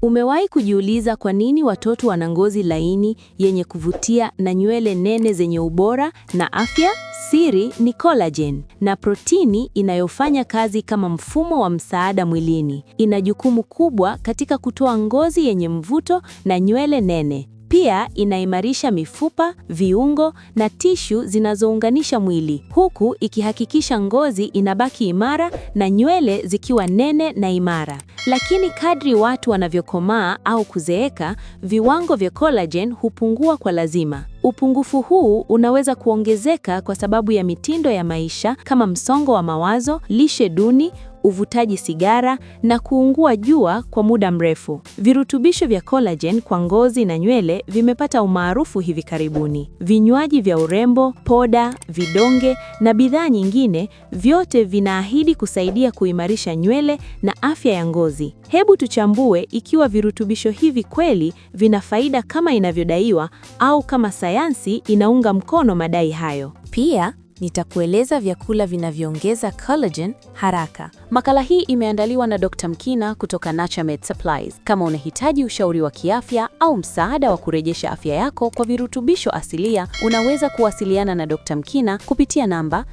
Umewahi kujiuliza kwa nini watoto wana ngozi laini, yenye kuvutia na nywele nene zenye ubora na afya? Siri ni collagen na protini inayofanya kazi kama mfumo wa msaada mwilini. Ina jukumu kubwa katika kutoa ngozi yenye mvuto na nywele nene. Pia inaimarisha mifupa, viungo na tishu zinazounganisha mwili, huku ikihakikisha ngozi inabaki imara na nywele zikiwa nene na imara. Lakini kadri watu wanavyokomaa au kuzeeka, viwango vya collagen hupungua kwa lazima. Upungufu huu unaweza kuongezeka kwa sababu ya mitindo ya maisha kama msongo wa mawazo, lishe duni, uvutaji sigara na kuungua jua kwa muda mrefu. Virutubisho vya collagen kwa ngozi na nywele vimepata umaarufu hivi karibuni. Vinywaji vya urembo, poda, vidonge na bidhaa nyingine vyote vinaahidi kusaidia kuimarisha nywele na afya ya ngozi. Hebu tuchambue ikiwa virutubisho hivi kweli vina faida kama inavyodaiwa au kama sayansi inaunga mkono madai hayo. Pia nitakueleza vyakula vinavyoongeza collagen haraka. Makala hii imeandaliwa na Dr. Mkina kutoka Naturemed Supplies. Kama unahitaji ushauri wa kiafya au msaada wa kurejesha afya yako kwa virutubisho asilia, unaweza kuwasiliana na Dr. Mkina kupitia namba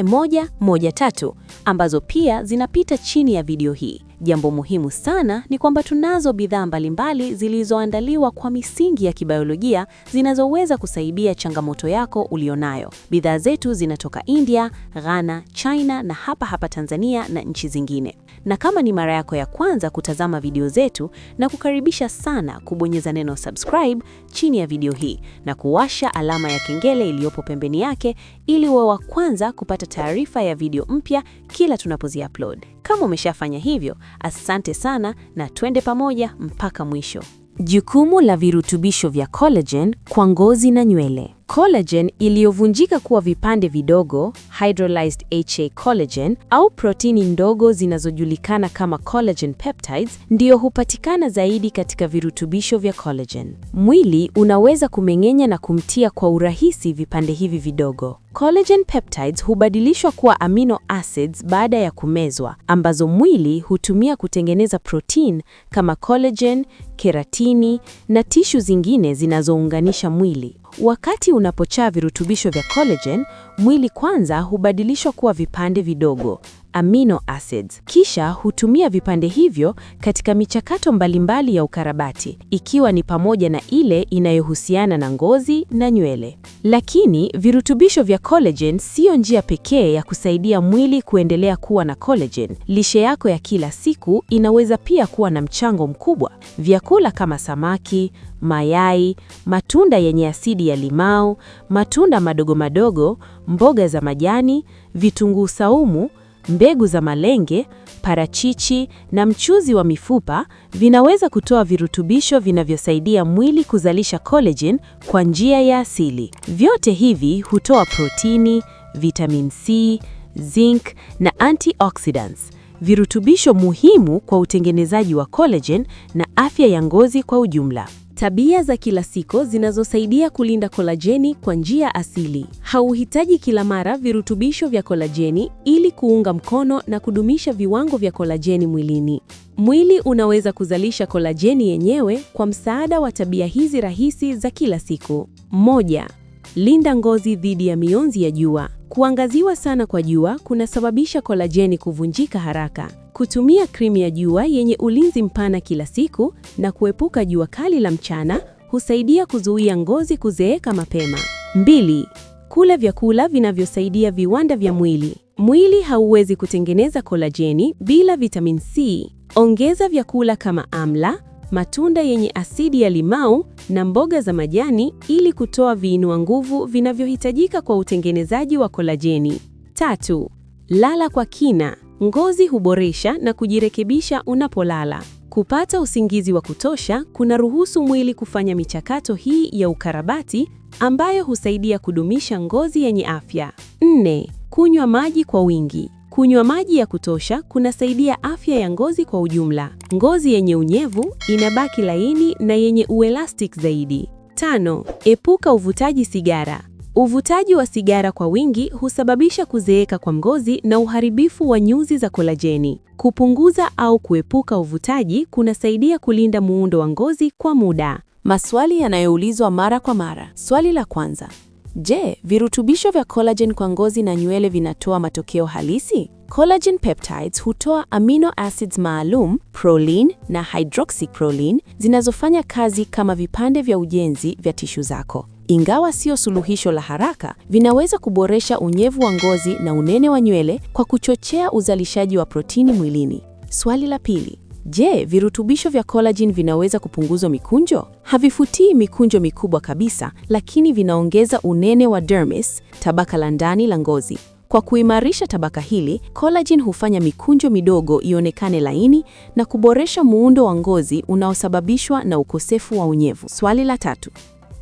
0748294113 ambazo pia zinapita chini ya video hii. Jambo muhimu sana ni kwamba tunazo bidhaa mbalimbali zilizoandaliwa kwa misingi ya kibiolojia zinazoweza kusaidia changamoto yako ulionayo. Bidhaa zetu zinatoka India, Ghana, China na hapa Tanzania na nchi zingine. Na kama ni mara yako ya kwanza kutazama video zetu, na kukaribisha sana kubonyeza neno subscribe chini ya video hii na kuwasha alama ya kengele iliyopo pembeni yake ili uwe wa kwanza kupata taarifa ya video mpya kila tunapozi-upload. Kama umeshafanya hivyo, asante sana na twende pamoja mpaka mwisho. Jukumu la virutubisho vya collagen kwa ngozi na nywele. Collagen iliyovunjika kuwa vipande vidogo, hydrolyzed HA collagen, au protini ndogo zinazojulikana kama collagen peptides, ndiyo hupatikana zaidi katika virutubisho vya collagen. Mwili unaweza kumeng'enya na kumtia kwa urahisi vipande hivi vidogo. Collagen peptides hubadilishwa kuwa amino acids baada ya kumezwa, ambazo mwili hutumia kutengeneza protein kama collagen, keratini na tishu zingine zinazounganisha mwili. Wakati unapochaa virutubisho vya collagen, mwili kwanza hubadilishwa kuwa vipande vidogo, amino acids. Kisha hutumia vipande hivyo katika michakato mbalimbali ya ukarabati, ikiwa ni pamoja na ile inayohusiana na ngozi na nywele. Lakini virutubisho vya collagen sio njia pekee ya kusaidia mwili kuendelea kuwa na collagen. Lishe yako ya kila siku inaweza pia kuwa na mchango mkubwa. Vyakula kama samaki, mayai, matunda yenye asidi ya limau, matunda madogo madogo, mboga za majani, vitunguu saumu, mbegu za malenge, parachichi na mchuzi wa mifupa vinaweza kutoa virutubisho vinavyosaidia mwili kuzalisha collagen kwa njia ya asili. Vyote hivi hutoa protini, vitamin C, zinc na antioxidants, virutubisho muhimu kwa utengenezaji wa collagen na afya ya ngozi kwa ujumla. Tabia za kila siku zinazosaidia kulinda kolajeni kwa njia asili. Hauhitaji kila mara virutubisho vya kolajeni ili kuunga mkono na kudumisha viwango vya kolajeni mwilini. Mwili unaweza kuzalisha kolajeni yenyewe kwa msaada wa tabia hizi rahisi za kila siku. 1. Linda ngozi dhidi ya mionzi ya jua. Kuangaziwa sana kwa jua kunasababisha kolajeni kuvunjika haraka. Kutumia krimu ya jua yenye ulinzi mpana kila siku na kuepuka jua kali la mchana husaidia kuzuia ngozi kuzeeka mapema. 2. Kula vyakula vinavyosaidia viwanda vya mwili. Mwili hauwezi kutengeneza kolajeni bila vitamin C. Ongeza vyakula kama amla, matunda yenye asidi ya limau na mboga za majani ili kutoa viinua nguvu vinavyohitajika kwa utengenezaji wa kolajeni. 3. Lala kwa kina. Ngozi huboresha na kujirekebisha unapolala. Kupata usingizi wa kutosha kunaruhusu mwili kufanya michakato hii ya ukarabati ambayo husaidia kudumisha ngozi yenye afya. 4. Kunywa maji kwa wingi. Kunywa maji ya kutosha kunasaidia afya ya ngozi kwa ujumla. Ngozi yenye unyevu inabaki laini na yenye uelastic zaidi. 5. Epuka uvutaji sigara. Uvutaji wa sigara kwa wingi husababisha kuzeeka kwa ngozi na uharibifu wa nyuzi za kolajeni. Kupunguza au kuepuka uvutaji kunasaidia kulinda muundo wa ngozi kwa muda. Maswali yanayoulizwa mara kwa mara. Swali la kwanza: je, virutubisho vya collagen kwa ngozi na nywele vinatoa matokeo halisi? Collagen peptides hutoa amino acids maalum, proline na hydroxyproline, zinazofanya kazi kama vipande vya ujenzi vya tishu zako. Ingawa sio suluhisho la haraka, vinaweza kuboresha unyevu wa ngozi na unene wa nywele kwa kuchochea uzalishaji wa protini mwilini. Swali la pili: je, virutubisho vya collagen vinaweza kupunguza mikunjo? Havifutii mikunjo mikubwa kabisa, lakini vinaongeza unene wa dermis, tabaka la ndani la ngozi. Kwa kuimarisha tabaka hili, collagen hufanya mikunjo midogo ionekane laini na kuboresha muundo wa ngozi unaosababishwa na ukosefu wa unyevu. Swali la tatu: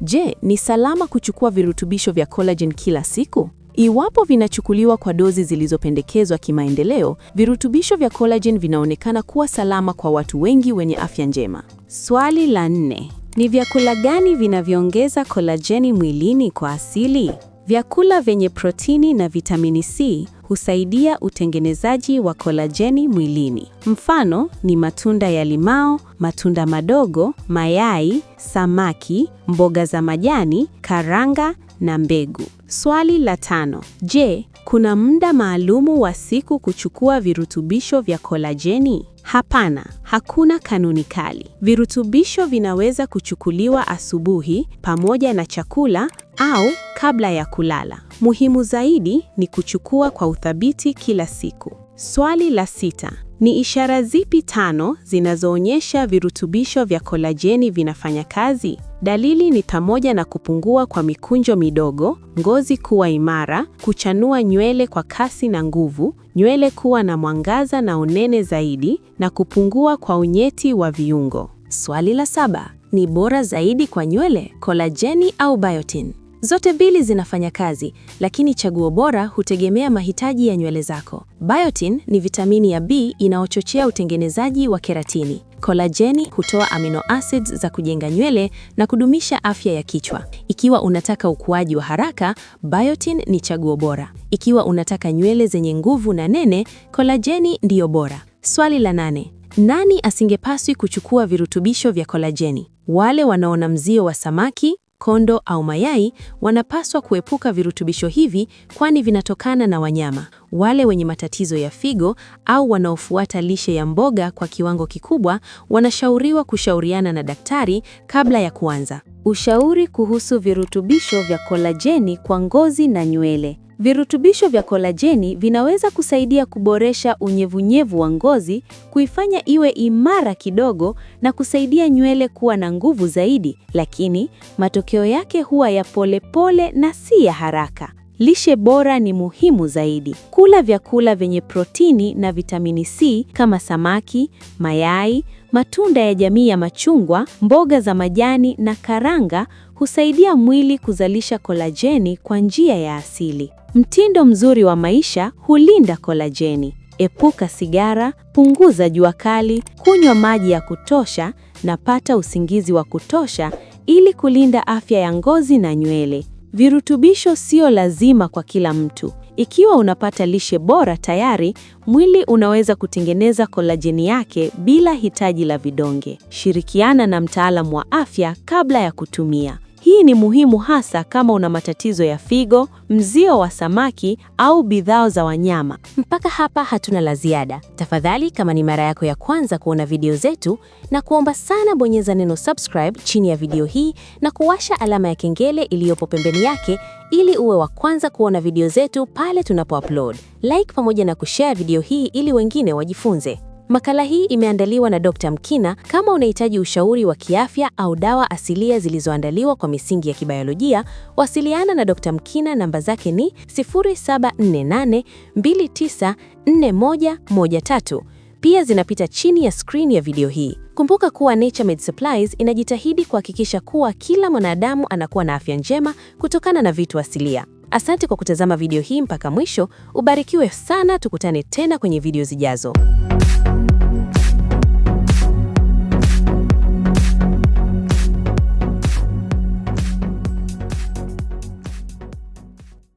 je, ni salama kuchukua virutubisho vya collagen kila siku? Iwapo vinachukuliwa kwa dozi zilizopendekezwa kimaendeleo, virutubisho vya collagen vinaonekana kuwa salama kwa watu wengi wenye afya njema. Swali la 4: ni vyakula gani vinavyoongeza kolajeni mwilini kwa asili? Vyakula vyenye protini na vitamini C husaidia utengenezaji wa kolajeni mwilini. Mfano ni matunda ya limao, matunda madogo, mayai, samaki, mboga za majani, karanga na mbegu. Swali la 5: je, kuna muda maalumu wa siku kuchukua virutubisho vya kolajeni? Hapana, hakuna kanuni kali. Virutubisho vinaweza kuchukuliwa asubuhi pamoja na chakula au kabla ya kulala. Muhimu zaidi ni kuchukua kwa uthabiti kila siku. Swali la 6: ni ishara zipi 5 zinazoonyesha virutubisho vya kolajeni vinafanya kazi? Dalili ni pamoja na kupungua kwa mikunjo midogo, ngozi kuwa imara, kuchanua nywele kwa kasi na nguvu, nywele kuwa na mwangaza na unene zaidi, na kupungua kwa unyeti wa viungo. Swali la 7: ni bora zaidi kwa nywele, kolajeni au biotin? Zote mbili zinafanya kazi, lakini chaguo bora hutegemea mahitaji ya nywele zako. Biotin ni vitamini ya B inayochochea utengenezaji wa keratini. Kolajeni hutoa amino acids za kujenga nywele na kudumisha afya ya kichwa. Ikiwa unataka ukuaji wa haraka, biotin ni chaguo bora. Ikiwa unataka nywele zenye nguvu na nene, kolajeni ndiyo bora. Swali la 8: nani asingepaswi kuchukua virutubisho vya kolajeni? Wale wanaona mzio wa samaki, kondo au mayai wanapaswa kuepuka virutubisho hivi, kwani vinatokana na wanyama. Wale wenye matatizo ya figo au wanaofuata lishe ya mboga kwa kiwango kikubwa wanashauriwa kushauriana na daktari kabla ya kuanza. Ushauri kuhusu virutubisho vya kolajeni kwa ngozi na nywele. Virutubisho vya kolajeni vinaweza kusaidia kuboresha unyevunyevu wa ngozi, kuifanya iwe imara kidogo na kusaidia nywele kuwa na nguvu zaidi, lakini matokeo yake huwa ya polepole na si ya haraka. Lishe bora ni muhimu zaidi. Kula vyakula vyenye protini na vitamini C kama samaki, mayai, matunda ya jamii ya machungwa, mboga za majani na karanga husaidia mwili kuzalisha kolajeni kwa njia ya asili. Mtindo mzuri wa maisha hulinda kolajeni. Epuka sigara, punguza jua kali, kunywa maji ya kutosha na pata usingizi wa kutosha ili kulinda afya ya ngozi na nywele. Virutubisho sio lazima kwa kila mtu. Ikiwa unapata lishe bora tayari, mwili unaweza kutengeneza kolajeni yake bila hitaji la vidonge. Shirikiana na mtaalamu wa afya kabla ya kutumia. Hii ni muhimu hasa kama una matatizo ya figo, mzio wa samaki au bidhaa za wanyama. Mpaka hapa hatuna la ziada. Tafadhali, kama ni mara yako ya kwanza kuona video zetu, na kuomba sana bonyeza neno subscribe chini ya video hii na kuwasha alama ya kengele iliyopo pembeni yake ili uwe wa kwanza kuona video zetu pale tunapo-upload. Like pamoja na kushare video hii ili wengine wajifunze. Makala hii imeandaliwa na Dr. Mkina. Kama unahitaji ushauri wa kiafya au dawa asilia zilizoandaliwa kwa misingi ya kibiolojia, wasiliana na Dr. Mkina. Namba zake ni 0748294113. Pia zinapita chini ya screen ya video hii. Kumbuka kuwa Naturemed Supplies inajitahidi kuhakikisha kuwa kila mwanadamu anakuwa na afya njema kutokana na vitu asilia. Asante kwa kutazama video hii mpaka mwisho. Ubarikiwe sana, tukutane tena kwenye video zijazo.